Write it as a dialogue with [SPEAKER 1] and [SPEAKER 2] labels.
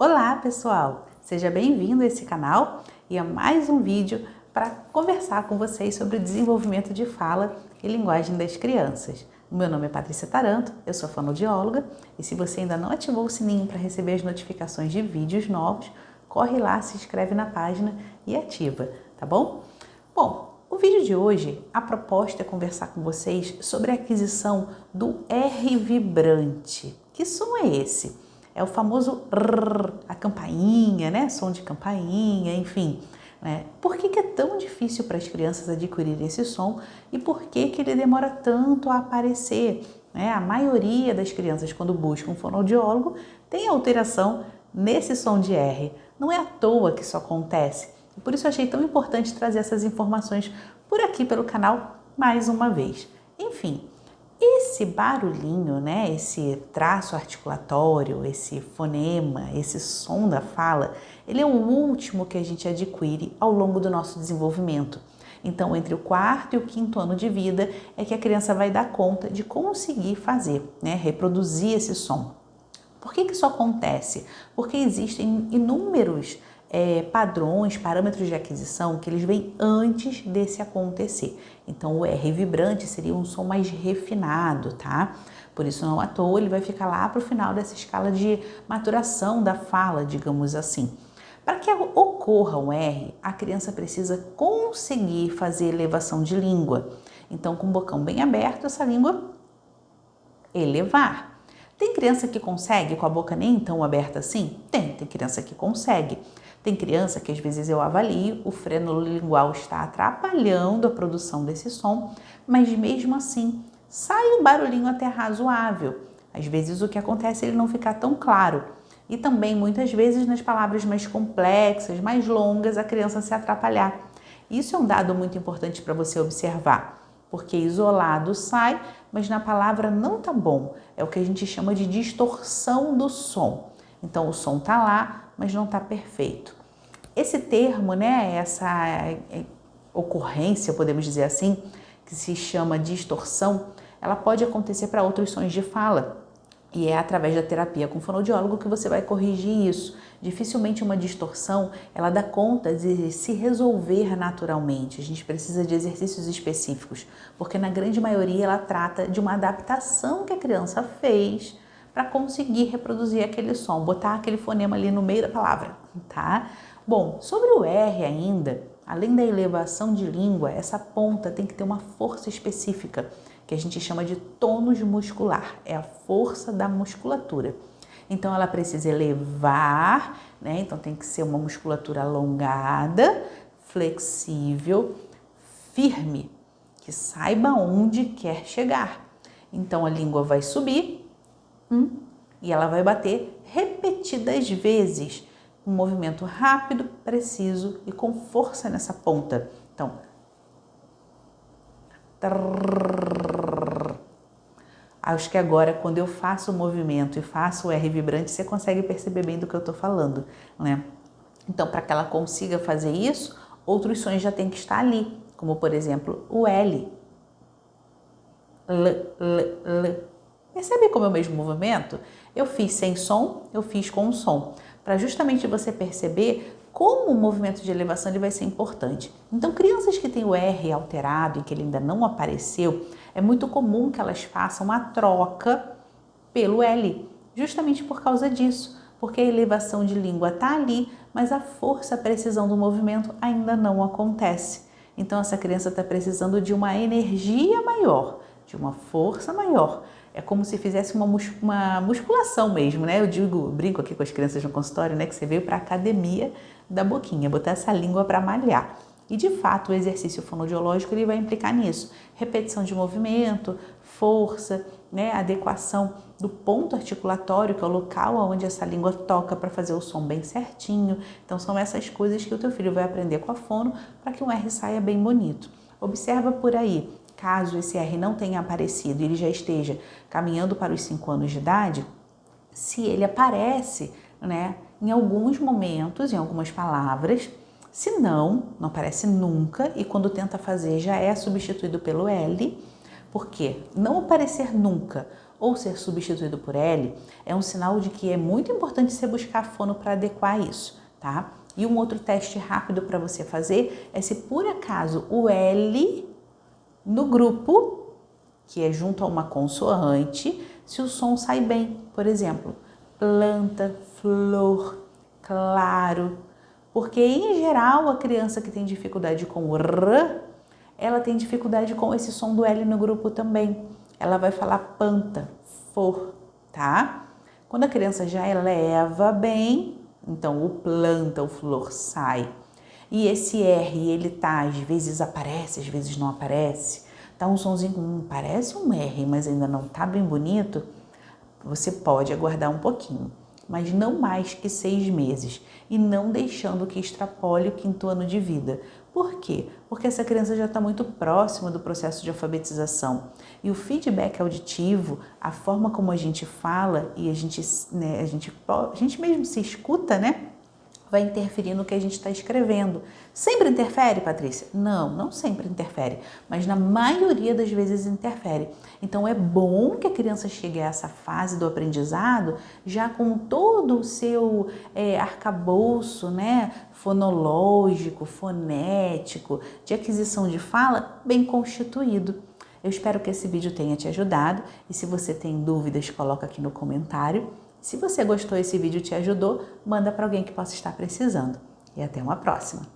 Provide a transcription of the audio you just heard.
[SPEAKER 1] Olá pessoal, seja bem-vindo a esse canal e a mais um vídeo para conversar com vocês sobre o desenvolvimento de fala e linguagem das crianças. O meu nome é Patrícia Taranto, eu sou fonoaudióloga e se você ainda não ativou o sininho para receber as notificações de vídeos novos, corre lá, se inscreve na página e ativa, tá bom? Bom, o vídeo de hoje, a proposta é conversar com vocês sobre a aquisição do R vibrante. Que som é esse? É o famoso rrr, a campainha, né? Som de campainha, enfim. Né? Por que é tão difícil para as crianças adquirirem esse som e por que ele demora tanto a aparecer? Né? A maioria das crianças, quando busca um fonoaudiólogo, tem alteração nesse som de R. Não é à toa que isso acontece. E por isso eu achei tão importante trazer essas informações por aqui pelo canal mais uma vez. Enfim, esse barulhinho, né, esse traço articulatório, esse fonema, esse som da fala, ele é o último que a gente adquire ao longo do nosso desenvolvimento. Então, entre o 4º e o 5º ano de vida é que a criança vai dar conta de conseguir fazer, né, reproduzir esse som. Por que isso acontece? Porque existem inúmeros padrões, parâmetros de aquisição que eles vêm antes desse acontecer. Então, o R vibrante seria um som mais refinado, tá? Por isso, não à toa, ele vai ficar lá para o final dessa escala de maturação da fala, digamos assim. Para que ocorra um R, a criança precisa conseguir fazer elevação de língua. Então, com o bocão bem aberto, essa língua elevar. Tem criança que consegue com a boca nem tão aberta assim? Tem criança que consegue. Tem criança que às vezes eu avalio, o freno lingual está atrapalhando a produção desse som, mas mesmo assim sai um barulhinho até razoável. Às vezes o que acontece é ele não ficar tão claro. E também muitas vezes nas palavras mais complexas, mais longas, a criança se atrapalhar. Isso é um dado muito importante para você observar. Porque isolado sai, mas na palavra não tá bom. É o que a gente chama de distorção do som. Então o som tá lá, mas não tá perfeito. Esse termo, né, essa ocorrência, podemos dizer assim, que se chama distorção, ela pode acontecer para outros sons de fala. E é através da terapia com fonoaudiólogo que você vai corrigir isso. Dificilmente uma distorção, ela dá conta de se resolver naturalmente. A gente precisa de exercícios específicos, porque na grande maioria ela trata de uma adaptação que a criança fez para conseguir reproduzir aquele som, botar aquele fonema ali no meio da palavra, tá? Bom, sobre o R ainda, além da elevação de língua, essa ponta tem que ter uma força específica, que a gente chama de tônus muscular, é a força da musculatura. Então ela precisa elevar, né? Então tem que ser uma musculatura alongada, flexível, firme, que saiba onde quer chegar. Então a língua vai subir e ela vai bater repetidas vezes, um movimento rápido, preciso e com força nessa ponta. Então, acho que agora, quando eu faço o movimento e faço o R vibrante, você consegue perceber bem do que eu estou falando, né? Então, para que ela consiga fazer isso, outros sons já têm que estar ali, como, por exemplo, o L. L. Percebe como é o mesmo movimento? Eu fiz sem som, eu fiz com som, para justamente você perceber como o movimento de elevação ele vai ser importante. Então, crianças que têm o R alterado e que ele ainda não apareceu, é muito comum que elas façam a troca pelo L, justamente por causa disso, porque a elevação de língua está ali, mas a força, a precisão do movimento ainda não acontece. Então, essa criança está precisando de uma energia maior, de uma força maior. É como se fizesse uma musculação mesmo, né? Brinco aqui com as crianças no consultório, né? Que você veio para a academia da boquinha, botar essa língua para malhar. E de fato o exercício fonoaudiológico ele vai implicar nisso. Repetição de movimento, força, né? Adequação do ponto articulatório, que é o local onde essa língua toca para fazer o som bem certinho. Então são essas coisas que o teu filho vai aprender com a fono para que um R saia bem bonito. Observa por aí. Caso esse R não tenha aparecido e ele já esteja caminhando para os 5 anos de idade, se ele aparece, né, em alguns momentos, em algumas palavras, se não aparece nunca e quando tenta fazer já é substituído pelo L, porque não aparecer nunca ou ser substituído por L, é um sinal de que é muito importante você buscar fono para adequar isso, tá? E um outro teste rápido para você fazer é se por acaso o L no grupo, que é junto a uma consoante, se o som sai bem. Por exemplo, planta, flor, claro. Porque, em geral, a criança que tem dificuldade com o R, ela tem dificuldade com esse som do L no grupo também. Ela vai falar panta, for, tá? Quando a criança já eleva bem, então o planta, o flor sai. E esse R, ele tá, às vezes aparece, às vezes não aparece. Tá um sonzinho, parece um R, mas ainda não tá bem bonito. Você pode aguardar um pouquinho, mas não mais que 6 meses. E não deixando que extrapole o 5º ano de vida. Por quê? Porque essa criança já está muito próxima do processo de alfabetização. E o feedback auditivo, a forma como a gente fala e a gente mesmo se escuta, né? Vai interferir no que a gente está escrevendo. Sempre interfere, Patrícia? Não, não sempre interfere, mas na maioria das vezes interfere. Então é bom que a criança chegue a essa fase do aprendizado já com todo o seu arcabouço, né, fonológico, fonético, de aquisição de fala bem constituído. Eu espero que esse vídeo tenha te ajudado e se você tem dúvidas, coloca aqui no comentário. Se você gostou, esse vídeo te ajudou, manda para alguém que possa estar precisando. E até uma próxima!